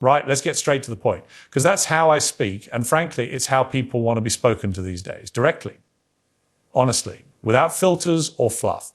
Right? Let's get straight to the point, because that's how I speak. And frankly, it's how people want to be spoken to these days, directly, honestly, without filters or fluff.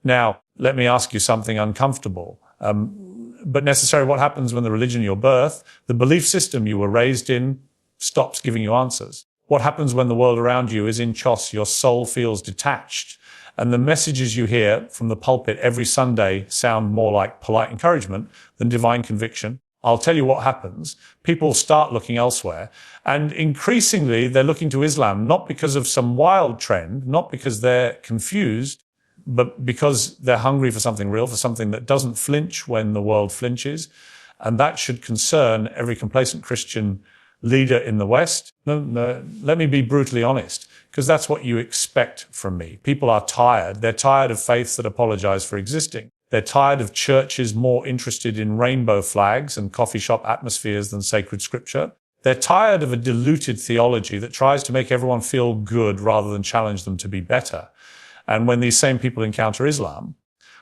Now, let me ask you something uncomfortable, but necessary. What happens when the religion you birth, the belief system you were raised in, stops giving you answers? What happens when the world around you is in chaos, your soul feels detached, and the messages you hear from the pulpit every Sunday sound more like polite encouragement than divine conviction? I'll tell you what happens. People start looking elsewhere, and increasingly they're looking to Islam, not because of some wild trend, not because they're confused, but because they're hungry for something real, for something that doesn't flinch when the world flinches. And that should concern every complacent Christian leader in the West. No, let me be brutally honest, because that's what you expect from me. People are tired. They're tired of faiths that apologize for existing. They're tired of churches more interested in rainbow flags and coffee shop atmospheres than sacred scripture. They're tired of a diluted theology that tries to make everyone feel good rather than challenge them to be better. And when these same people encounter Islam,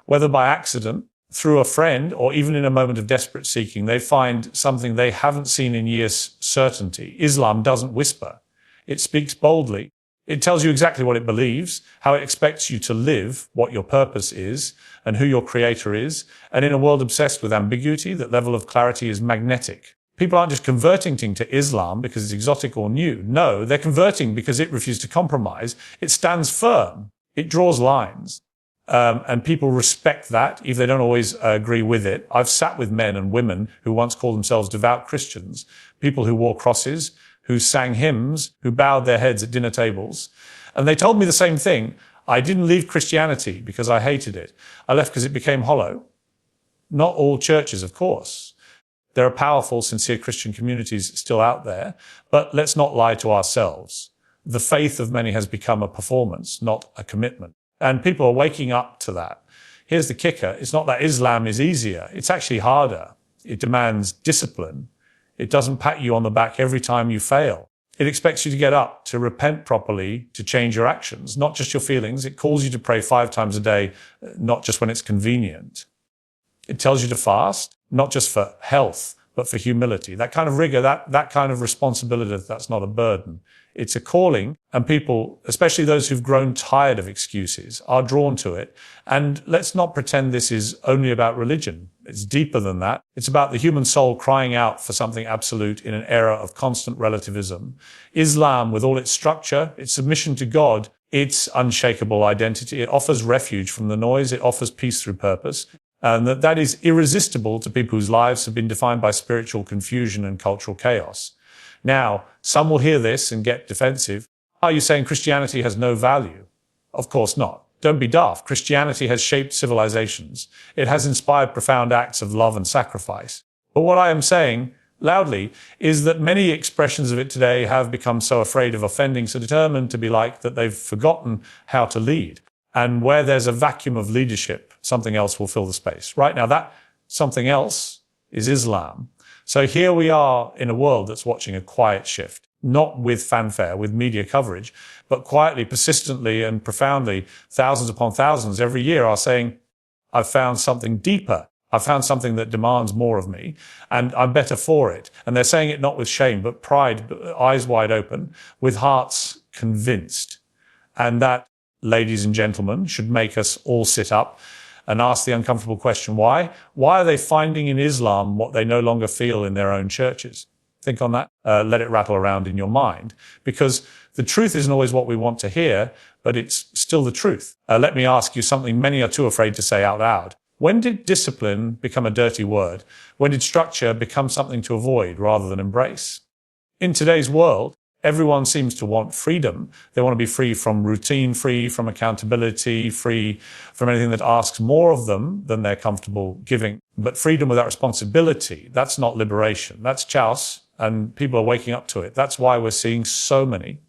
whether by accident, through a friend, or even in a moment of desperate seeking, they find something they haven't seen in years: certainty. Islam doesn't whisper. It speaks boldly. It tells you exactly what it believes, how it expects you to live, what your purpose is, and who your creator is. And in a world obsessed with ambiguity, that level of clarity is magnetic. People aren't just converting to Islam because it's exotic or new. No, they're converting because it refuses to compromise. It stands firm. It draws lines. And people respect that, if they don't always agree with it. I've sat with men and women who once called themselves devout Christians, people who wore crosses, who sang hymns, who bowed their heads at dinner tables. And they told me the same thing. I didn't leave Christianity because I hated it. I left because it became hollow. Not all churches, of course. There are powerful, sincere Christian communities still out there, but let's not lie to ourselves. The faith of many has become a performance, not a commitment. And people are waking up to that. Here's the kicker. It's not that Islam is easier. It's actually harder. It demands discipline. It doesn't pat you on the back every time you fail. It expects you to get up, to repent properly, to change your actions, not just your feelings. It calls you to pray 5 times a day, not just when it's convenient. It tells you to fast, not just for health, but for humility. That kind of rigor, that kind of responsibility, that's not a burden. It's a calling, and people, especially those who've grown tired of excuses, are drawn to it. And let's not pretend this is only about religion. It's deeper than that. It's about the human soul crying out for something absolute in an era of constant relativism. Islam, with all its structure, its submission to God, its unshakable identity, it offers refuge from the noise, it offers peace through purpose. And that is irresistible to people whose lives have been defined by spiritual confusion and cultural chaos. Now, some will hear this and get defensive. Are you saying Christianity has no value? Of course not. Don't be daft. Christianity has shaped civilizations. It has inspired profound acts of love and sacrifice. But what I am saying, loudly, is that many expressions of it today have become so afraid of offending, so determined to be like, that they've forgotten how to lead. And where there's a vacuum of leadership, something else will fill the space. Right now, that something else is Islam. So here we are in a world that's watching a quiet shift, not with fanfare, with media coverage, but quietly, persistently, and profoundly. Thousands upon thousands every year are saying, I've found something deeper. I've found something that demands more of me, and I'm better for it. And they're saying it not with shame, but pride, eyes wide open, with hearts convinced. And that, ladies and gentlemen, should make us all sit up and ask the uncomfortable question, why? Why are they finding in Islam what they no longer feel in their own churches? Think on that. Let it rattle around in your mind. Because the truth isn't always what we want to hear, but it's still the truth. Let me ask you something many are too afraid to say out loud. When did discipline become a dirty word? When did structure become something to avoid rather than embrace? In today's world, everyone seems to want freedom. They want to be free from routine, free from accountability, free from anything that asks more of them than they're comfortable giving. But freedom without responsibility, that's not liberation. That's chaos, and people are waking up to it. That's why we're seeing so many,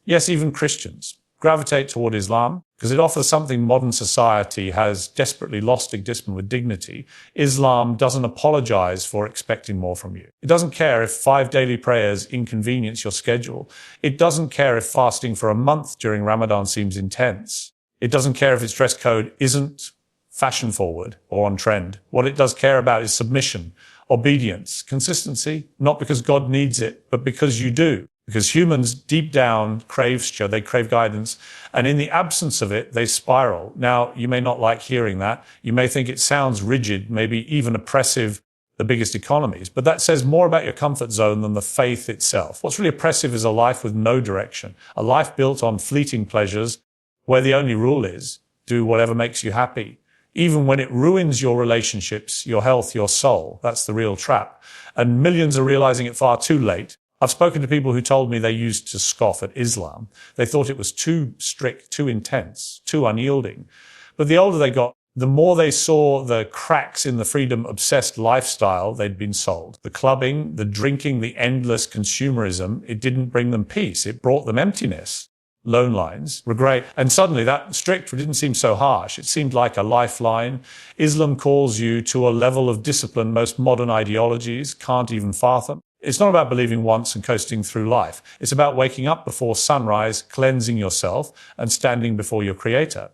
yes, even Christians, gravitate toward Islam, because it offers something modern society has desperately lost: discipline with dignity. Islam doesn't apologize for expecting more from you. It doesn't care if 5 daily prayers inconvenience your schedule. It doesn't care if fasting for a month during Ramadan seems intense. It doesn't care if its dress code isn't fashion forward or on trend. What it does care about is submission, Obedience, consistency, not because God needs it, but because you do. Because humans deep down crave structure, they crave guidance, and in the absence of it, they spiral. Now, you may not like hearing that. You may think it sounds rigid, maybe even oppressive, the biggest economies, but that says more about your comfort zone than the faith itself. What's really oppressive is a life with no direction, a life built on fleeting pleasures, where the only rule is do whatever makes you happy. Even when it ruins your relationships, your health, your soul, that's the real trap. And millions are realizing it far too late. I've spoken to people who told me they used to scoff at Islam. They thought it was too strict, too intense, too unyielding. But the older they got, the more they saw the cracks in the freedom-obsessed lifestyle they'd been sold. The clubbing, the drinking, the endless consumerism, it didn't bring them peace. It brought them emptiness, loan lines, regret. And suddenly that strict didn't seem so harsh. It seemed like a lifeline. Islam calls you to a level of discipline most modern ideologies can't even fathom. It's not about believing once and coasting through life. It's about waking up before sunrise, cleansing yourself, and standing before your Creator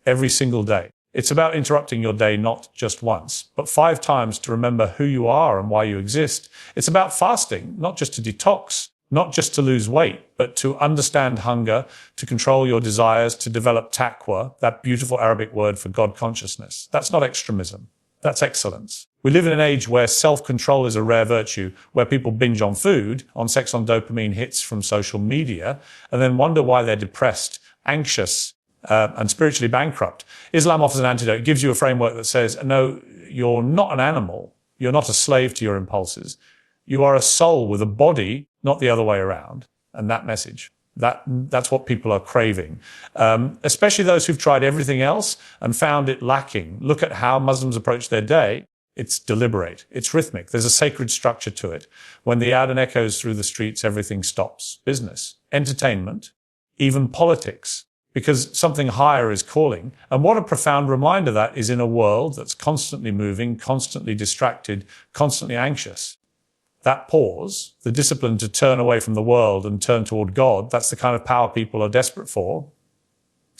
every single day. It's about interrupting your day not just once, but 5 times to remember who you are and why you exist. It's about fasting, not just to detox, not just to lose weight, but to understand hunger, to control your desires, to develop taqwa, that beautiful Arabic word for God consciousness. That's not extremism. That's excellence. We live in an age where self-control is a rare virtue, where people binge on food, on sex, on dopamine hits from social media, and then wonder why they're depressed, anxious, and spiritually bankrupt. Islam offers an antidote. It gives you a framework that says, no, you're not an animal. You're not a slave to your impulses. You are a soul with a body, not the other way around. And that message, that's what people are craving. Especially those who've tried everything else and found it lacking. Look at how Muslims approach their day. It's deliberate. It's rhythmic. There's a sacred structure to it. When the adhan echoes through the streets, everything stops. Business, entertainment, even politics. Because something higher is calling. And what a profound reminder that is in a world that's constantly moving, constantly distracted, constantly anxious. That pause, the discipline to turn away from the world and turn toward God, that's the kind of power people are desperate for.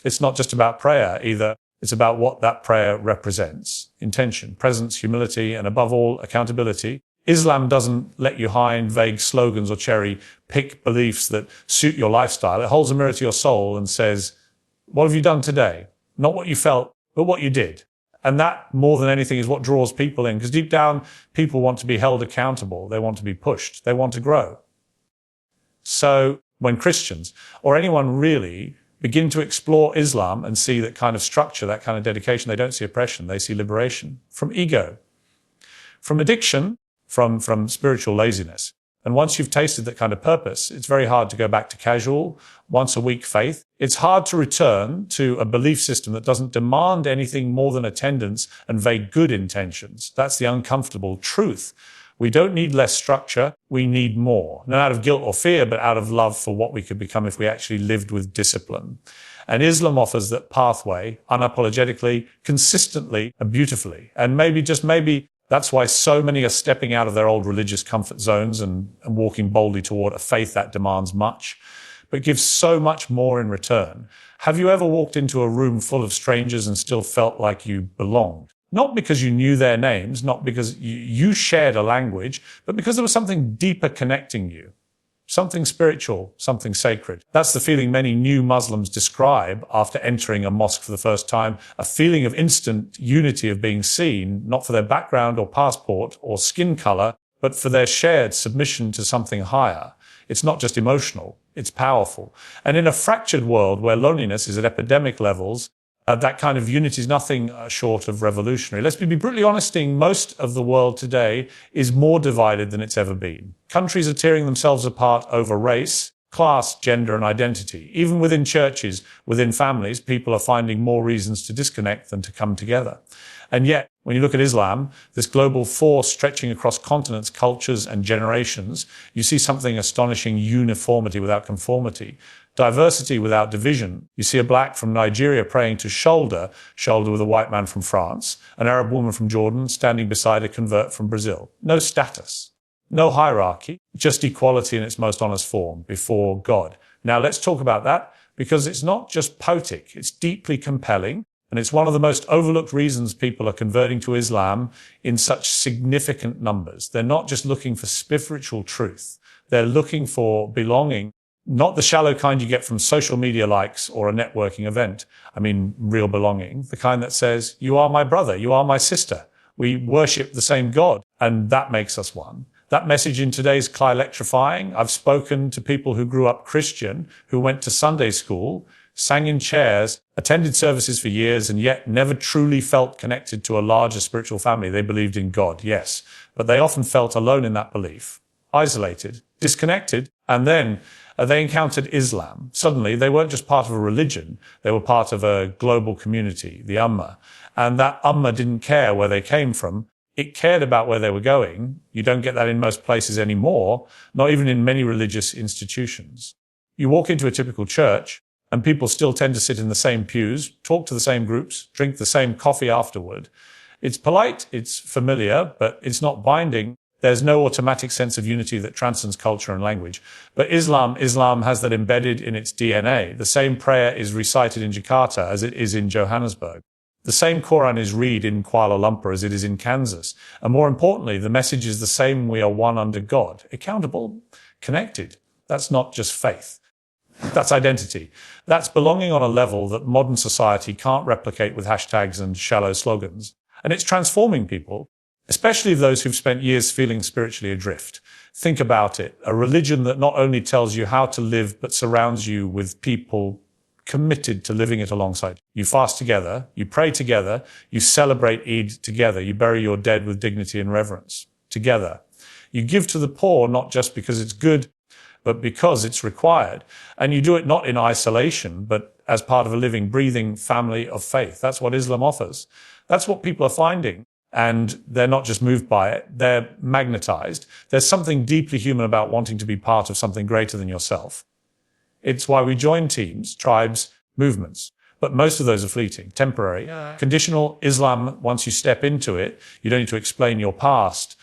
It's not just about prayer either. It's about what that prayer represents. Intention, presence, humility, and above all, accountability. Islam doesn't let you hide vague slogans or cherry-pick beliefs that suit your lifestyle. It holds a mirror to your soul and says, what have you done today? Not what you felt, but what you did. And that, more than anything, is what draws people in. Because deep down, people want to be held accountable. They want to be pushed. They want to grow. So when Christians, or anyone really, begin to explore Islam and see that kind of structure, that kind of dedication, they don't see oppression. They see liberation from ego, from addiction, from spiritual laziness. And once you've tasted that kind of purpose, it's very hard to go back to casual, once-a-week faith. It's hard to return to a belief system that doesn't demand anything more than attendance and vague good intentions. That's the uncomfortable truth. We don't need less structure, we need more. Not out of guilt or fear, but out of love for what we could become if we actually lived with discipline. And Islam offers that pathway, unapologetically, consistently, and beautifully. And maybe, that's why so many are stepping out of their old religious comfort zones and walking boldly toward a faith that demands much, but gives so much more in return. Have you ever walked into a room full of strangers and still felt like you belonged? Not because you knew their names, not because you shared a language, but because there was something deeper connecting you. Something spiritual, something sacred. That's the feeling many new Muslims describe after entering a mosque for the first time, a feeling of instant unity of being seen, not for their background or passport or skin color, but for their shared submission to something higher. It's not just emotional, it's powerful. And in a fractured world where loneliness is at epidemic levels, that kind of unity is nothing short of revolutionary. Let's be brutally honest, most of the world today is more divided than it's ever been. Countries are tearing themselves apart over race, class, gender, and identity. Even within churches, within families, people are finding more reasons to disconnect than to come together. And yet, when you look at Islam, this global force stretching across continents, cultures, and generations, you see something astonishing: uniformity without conformity, diversity without division. You see a black from Nigeria praying to shoulder with a white man from France, an Arab woman from Jordan standing beside a convert from Brazil. No status, no hierarchy, just equality in its most honest form before God. Now let's talk about that, because it's not just poetic, it's deeply compelling. And it's one of the most overlooked reasons people are converting to Islam in such significant numbers. They're not just looking for spiritual truth. They're looking for belonging, not the shallow kind you get from social media likes or a networking event. I mean, real belonging, the kind that says, you are my brother, you are my sister. We worship the same God, and that makes us one. That message in today's electrifying. I've spoken to people who grew up Christian, who went to Sunday school, sang in chairs, attended services for years, and yet never truly felt connected to a larger spiritual family. They believed in God, yes, but they often felt alone in that belief, isolated, disconnected, and then they encountered Islam. Suddenly, they weren't just part of a religion, they were part of a global community, the Ummah. And that Ummah didn't care where they came from. It cared about where they were going. You don't get that in most places anymore, not even in many religious institutions. You walk into a typical church, and people still tend to sit in the same pews, talk to the same groups, drink the same coffee afterward. It's polite, it's familiar, but it's not binding. There's no automatic sense of unity that transcends culture and language. But Islam has that embedded in its DNA. The same prayer is recited in Jakarta as it is in Johannesburg. The same Quran is read in Kuala Lumpur as it is in Kansas. And more importantly, the message is the same: we are one under God, accountable, connected. That's not just faith. That's identity. That's belonging on a level that modern society can't replicate with hashtags and shallow slogans. And it's transforming people, especially those who've spent years feeling spiritually adrift. Think about it. A religion that not only tells you how to live, but surrounds you with people committed to living it alongside. You fast together, you pray together, you celebrate Eid together, you bury your dead with dignity and reverence together. You give to the poor not just because it's good, but because it's required. And you do it not in isolation, but as part of a living, breathing family of faith. That's what Islam offers. That's what people are finding. And they're not just moved by it, they're magnetized. There's something deeply human about wanting to be part of something greater than yourself. It's why we join teams, tribes, movements. But most of those are fleeting, temporary. Conditional Islam, once you step into it, you don't need to explain your past.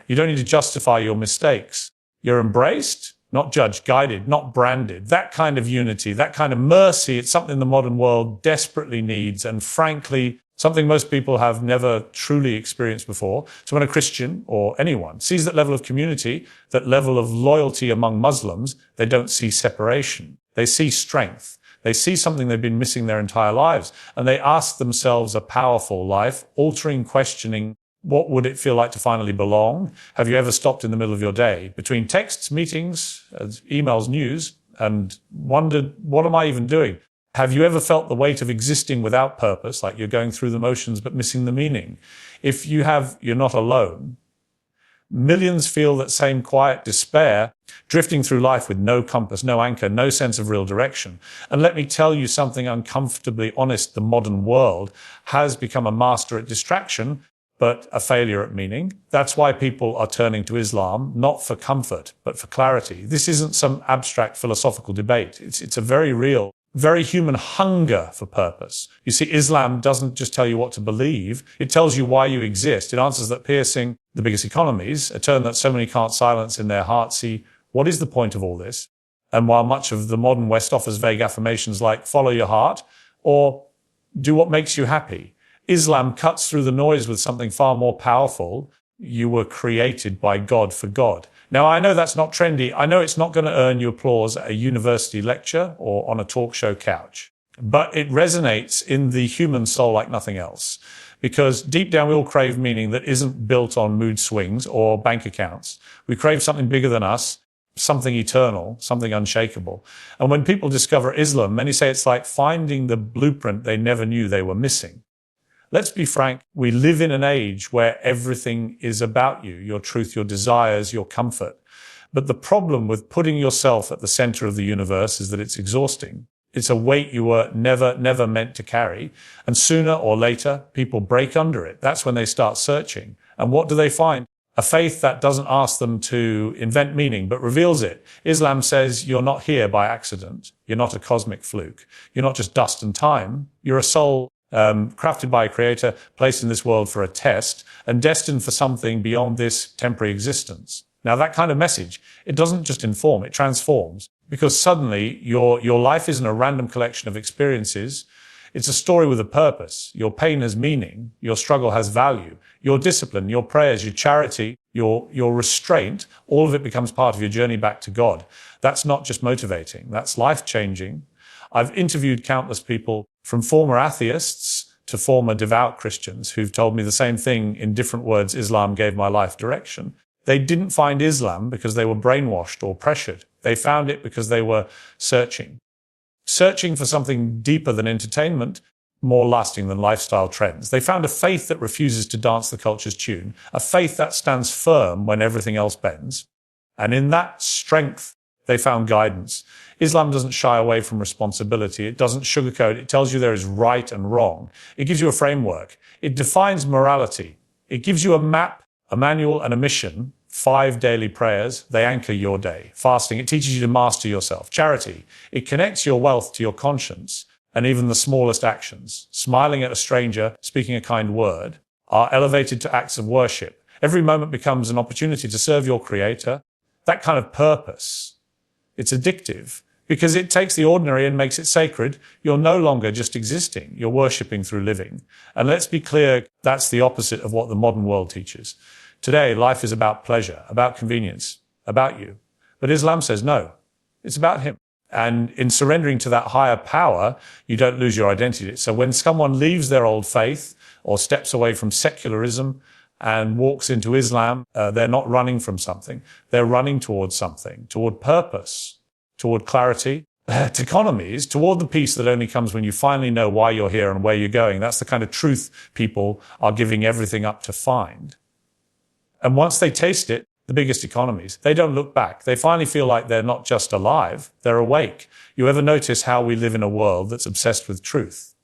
You don't need to justify your mistakes. You're embraced, not judged, guided, not branded. That kind of unity, that kind of mercy, it's something the modern world desperately needs, and frankly, something most people have never truly experienced before. So when a Christian or anyone sees that level of community, that level of loyalty among Muslims, they don't see separation. They see strength. They see something they've been missing their entire lives. And they ask themselves a powerful, life-altering questioning: what would it feel like to finally belong? Have you ever stopped in the middle of your day, between texts, meetings, emails, news, and wondered, what am I even doing? Have you ever felt the weight of existing without purpose, like you're going through the motions but missing the meaning? If you have, you're not alone. Millions feel that same quiet despair, drifting through life with no compass, no anchor, no sense of real direction. And let me tell you something uncomfortably honest: the modern world has become a master at distraction, but a failure at meaning. That's why people are turning to Islam, not for comfort, but for clarity. This isn't some abstract philosophical debate. It's a very real, very human hunger for purpose. You see, Islam doesn't just tell you what to believe, it tells you why you exist. It answers that piercing, the biggest economies, a turn that so many can't silence in their heart. See, what is the point of all this? And while much of the modern West offers vague affirmations like follow your heart or do what makes you happy, Islam cuts through the noise with something far more powerful. You were created by God for God. Now, I know that's not trendy. I know it's not going to earn you applause at a university lecture or on a talk show couch. But it resonates in the human soul like nothing else. Because deep down, we all crave meaning that isn't built on mood swings or bank accounts. We crave something bigger than us, something eternal, something unshakable. And when people discover Islam, many say it's like finding the blueprint they never knew they were missing. Let's be frank, we live in an age where everything is about you, your truth, your desires, your comfort. But the problem with putting yourself at the center of the universe is that it's exhausting. It's a weight you were never meant to carry. And sooner or later, people break under it. That's when they start searching. And what do they find? A faith that doesn't ask them to invent meaning, but reveals it. Islam says you're not here by accident. You're not a cosmic fluke. You're not just dust and time. You're a soul crafted by a creator, placed in this world for a test, and destined for something beyond this temporary existence. Now, that kind of message, it doesn't just inform, it transforms. Because suddenly, your life isn't a random collection of experiences. It's a story with a purpose. Your pain has meaning. Your struggle has value. Your discipline, your prayers, your charity, your restraint, all of it becomes part of your journey back to God. That's not just motivating. That's life-changing. I've interviewed countless people, from former atheists to former devout Christians, who've told me the same thing in different words: Islam gave my life direction. They didn't find Islam because they were brainwashed or pressured. They found it because they were searching for something deeper than entertainment, more lasting than lifestyle trends. They found a faith that refuses to dance the culture's tune, a faith that stands firm when everything else bends. And in that strength, they found guidance. Islam doesn't shy away from responsibility. It doesn't sugarcoat. It tells you there is right and wrong. It gives you a framework. It defines morality. It gives you a map, a manual, and a mission. 5 daily prayers, they anchor your day. Fasting, it teaches you to master yourself. Charity, it connects your wealth to your conscience and even the smallest actions. Smiling at a stranger, speaking a kind word, are elevated to acts of worship. Every moment becomes an opportunity to serve your Creator. That kind of purpose, it's addictive because it takes the ordinary and makes it sacred. You're no longer just existing, you're worshipping through living. And let's be clear, that's the opposite of what the modern world teaches. Today, life is about pleasure, about convenience, about you. But Islam says no, it's about Him. And in surrendering to that higher power, you don't lose your identity. So when someone leaves their old faith or steps away from secularism and walks into Islam, they're not running from something. They're running towards something, toward purpose, toward clarity, to economies, toward the peace that only comes when you finally know why you're here and where you're going. That's the kind of truth people are giving everything up to find. And once they taste it, the biggest economies, they don't look back. They finally feel like they're not just alive, they're awake. You ever notice how we live in a world that's obsessed with truth,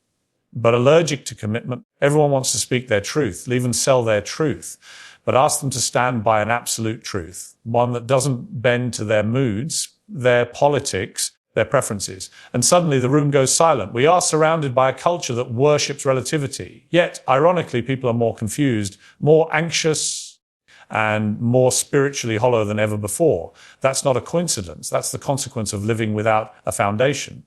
but allergic to commitment? Everyone wants to speak their truth, even sell their truth, but ask them to stand by an absolute truth, one that doesn't bend to their moods, their politics, their preferences. And suddenly the room goes silent. We are surrounded by a culture that worships relativity. Yet, ironically, people are more confused, more anxious, and more spiritually hollow than ever before. That's not a coincidence. That's the consequence of living without a foundation.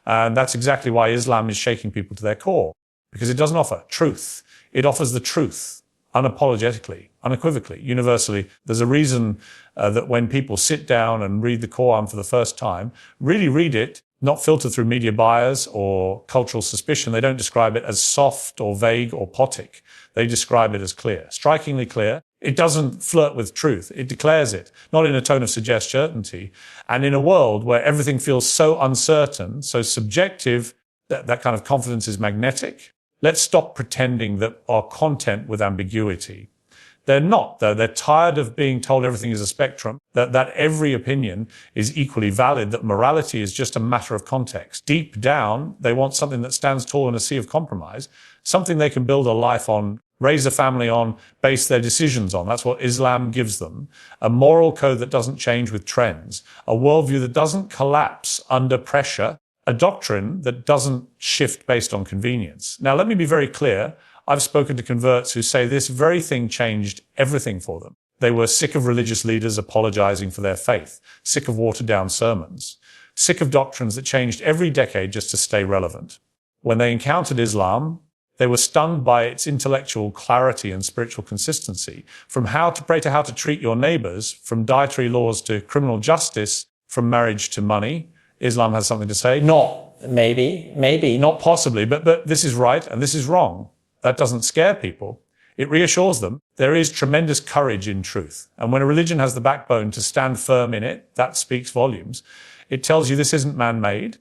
And that's exactly why Islam is shaking people to their core, because it doesn't offer truth. It offers the truth unapologetically, unequivocally, universally. There's a reason that when people sit down and read the Quran for the first time, really read it, not filtered through media bias or cultural suspicion. They don't describe it as soft or vague or potic. They describe it as clear, strikingly clear. It doesn't flirt with truth. It declares it, not in a tone of certainty. And in a world where everything feels so uncertain, so subjective, that kind of confidence is magnetic. Let's stop pretending that our content with ambiguity. They're not, though. They're tired of being told everything is a spectrum, that every opinion is equally valid, that morality is just a matter of context. Deep down, they want something that stands tall in a sea of compromise, something they can build a life on, raise a family on, base their decisions on. That's what Islam gives them. A moral code that doesn't change with trends, a worldview that doesn't collapse under pressure, a doctrine that doesn't shift based on convenience. Now, let me be very clear. I've spoken to converts who say this very thing changed everything for them. They were sick of religious leaders apologizing for their faith, sick of watered-down sermons, sick of doctrines that changed every decade just to stay relevant. When they encountered Islam, they were stunned by its intellectual clarity and spiritual consistency. From how to pray to how to treat your neighbors, from dietary laws to criminal justice, from marriage to money, Islam has something to say. Not maybe, not possibly, but this is right and this is wrong. That doesn't scare people. It reassures them. There is tremendous courage in truth. And when a religion has the backbone to stand firm in it, that speaks volumes. It tells you this isn't man-made.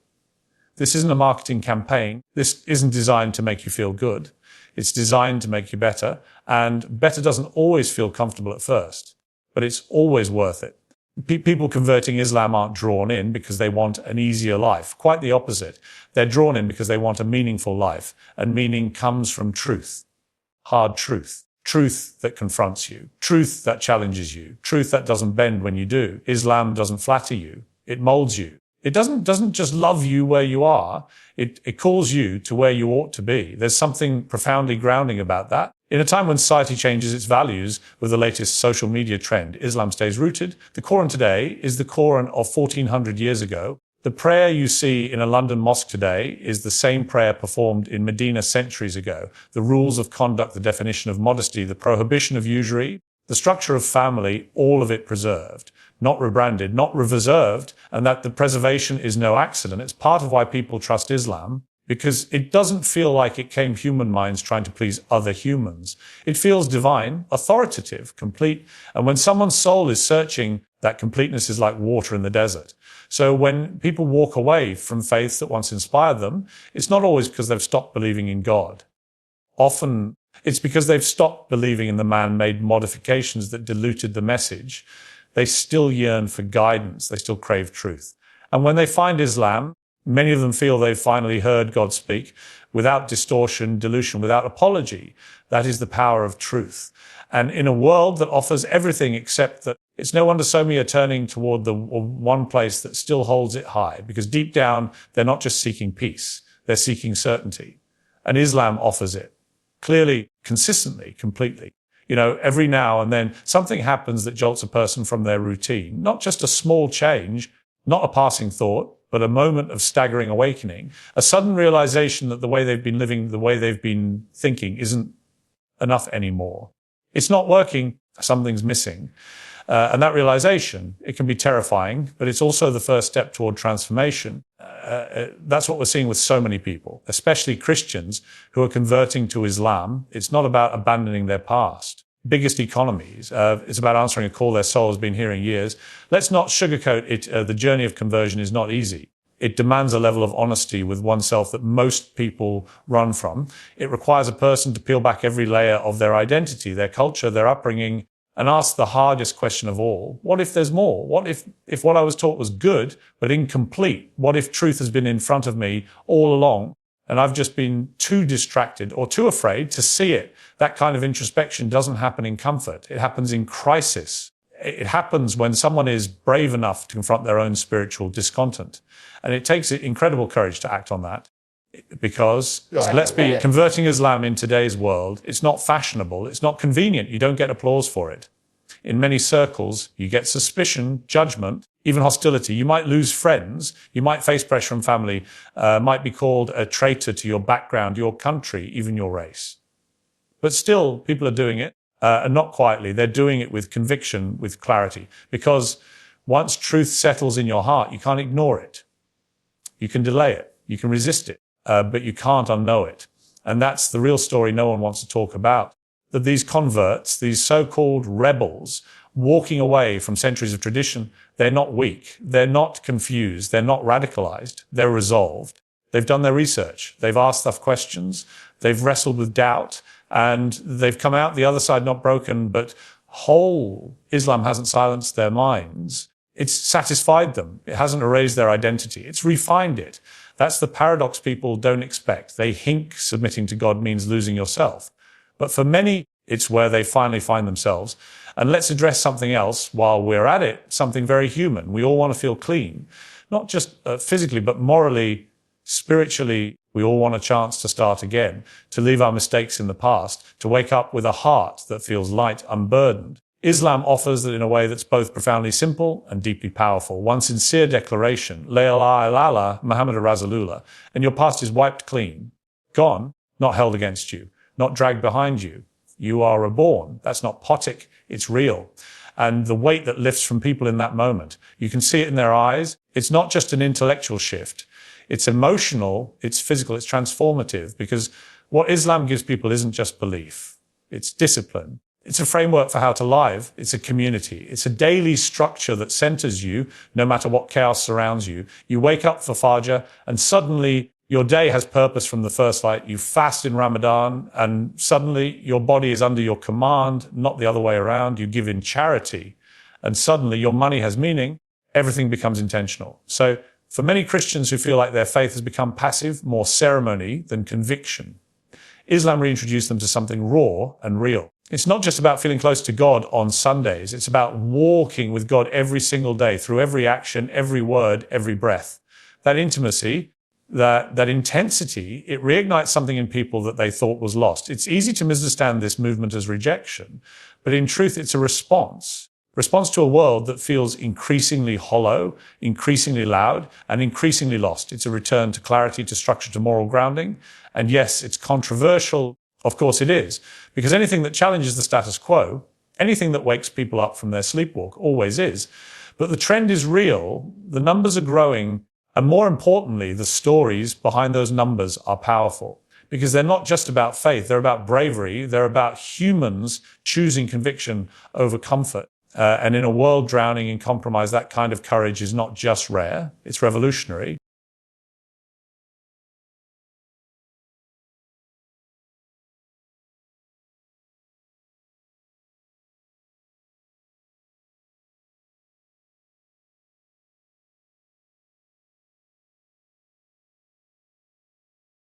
This isn't a marketing campaign. This isn't designed to make you feel good. It's designed to make you better. And better doesn't always feel comfortable at first, but it's always worth it. People converting Islam aren't drawn in because they want an easier life. Quite the opposite. They're drawn in because they want a meaningful life. And meaning comes from truth. Hard truth. Truth that confronts you. Truth that challenges you. Truth that doesn't bend when you do. Islam doesn't flatter you. It molds you. It doesn't just love you where you are. It calls you to where you ought to be. There's something profoundly grounding about that. In a time when society changes its values with the latest social media trend, Islam stays rooted. The Quran today is the Quran of 1400 years ago, The prayer you see in a London mosque today is the same prayer performed in Medina centuries ago. The rules of conduct, the definition of modesty, the prohibition of usury, the structure of family, all of it preserved, not rebranded, not reserved, and that the preservation is no accident. It's part of why people trust Islam, because it doesn't feel like it came human minds trying to please other humans. It feels divine, authoritative, complete. And when someone's soul is searching, that completeness is like water in the desert. So when people walk away from faith that once inspired them, it's not always because they've stopped believing in God. Often it's because they've stopped believing in the man-made modifications that diluted the message. They still yearn for guidance. They still crave truth. And when they find Islam, many of them feel they've finally heard God speak without distortion, dilution, without apology. That is the power of truth. And in a world that offers everything except that, it's no wonder so many are turning toward the one place that still holds it high, because deep down, they're not just seeking peace, they're seeking certainty. And Islam offers it. Clearly, consistently, completely. You know, every now and then something happens that jolts a person from their routine. Not just a small change, not a passing thought, but a moment of staggering awakening. A sudden realization that the way they've been living, the way they've been thinking isn't enough anymore. It's not working, something's missing. And that realization, it can be terrifying, but it's also the first step toward transformation. That's what we're seeing with so many people, especially Christians who are converting to Islam. It's not about abandoning their past. Biggest economies. It's about answering a call their soul has been hearing years. Let's not sugarcoat it. The journey of conversion is not easy. It demands a level of honesty with oneself that most people run from. It requires a person to peel back every layer of their identity, their culture, their upbringing, and ask the hardest question of all. What if there's more? What if what I was taught was good, but incomplete? What if truth has been in front of me all along, and I've just been too distracted or too afraid to see it? That kind of introspection doesn't happen in comfort. It happens in crisis. It happens when someone is brave enough to confront their own spiritual discontent. And it takes incredible courage to act on that. Because, let's be converting Islam in today's world, it's not fashionable, it's not convenient, you don't get applause for it. In many circles, you get suspicion, judgment, even hostility. You might lose friends, you might face pressure from family, might be called a traitor to your background, your country, even your race. But still, people are doing it, and not quietly, they're doing it with conviction, with clarity. Because once truth settles in your heart, you can't ignore it. You can delay it, you can resist it. But you can't unknow it. And that's the real story no one wants to talk about. That these converts, these so-called rebels, walking away from centuries of tradition, they're not weak, they're not confused, they're not radicalized, they're resolved. They've done their research, they've asked tough questions, they've wrestled with doubt, and they've come out the other side not broken, but whole. Islam hasn't silenced their minds. It's satisfied them. It hasn't erased their identity. It's refined it. That's the paradox people don't expect. They think submitting to God means losing yourself. But for many, it's where they finally find themselves. And let's address something else while we're at it, something very human. We all want to feel clean, not just physically, but morally, spiritually. We all want a chance to start again, to leave our mistakes in the past, to wake up with a heart that feels light, unburdened. Islam offers that in a way that's both profoundly simple and deeply powerful. One sincere declaration, La ilaha illallah, Muhammad Rasulullah, and your past is wiped clean, gone, not held against you, not dragged behind you. You are reborn. That's not poetic, it's real. And the weight that lifts from people in that moment, you can see it in their eyes. It's not just an intellectual shift. It's emotional, it's physical, it's transformative, because what Islam gives people isn't just belief, it's discipline. It's a framework for how to live. It's a community. It's a daily structure that centers you, no matter what chaos surrounds you. You wake up for Fajr, and suddenly your day has purpose from the first light. You fast in Ramadan, and suddenly your body is under your command, not the other way around. You give in charity, and suddenly your money has meaning. Everything becomes intentional. So for many Christians who feel like their faith has become passive, more ceremony than conviction, Islam reintroduced them to something raw and real. It's not just about feeling close to God on Sundays. It's about walking with God every single day, through every action, every word, every breath. That intimacy, that intensity, it reignites something in people that they thought was lost. It's easy to misunderstand this movement as rejection, but in truth, it's a response. Response to a world that feels increasingly hollow, increasingly loud, and increasingly lost. It's a return to clarity, to structure, to moral grounding. And yes, it's controversial. Of course it is. Because anything that challenges the status quo, anything that wakes people up from their sleepwalk, always is. But the trend is real. The numbers are growing. And more importantly, the stories behind those numbers are powerful. Because they're not just about faith. They're about bravery. They're about humans choosing conviction over comfort. And in a world drowning in compromise, that kind of courage is not just rare, it's revolutionary.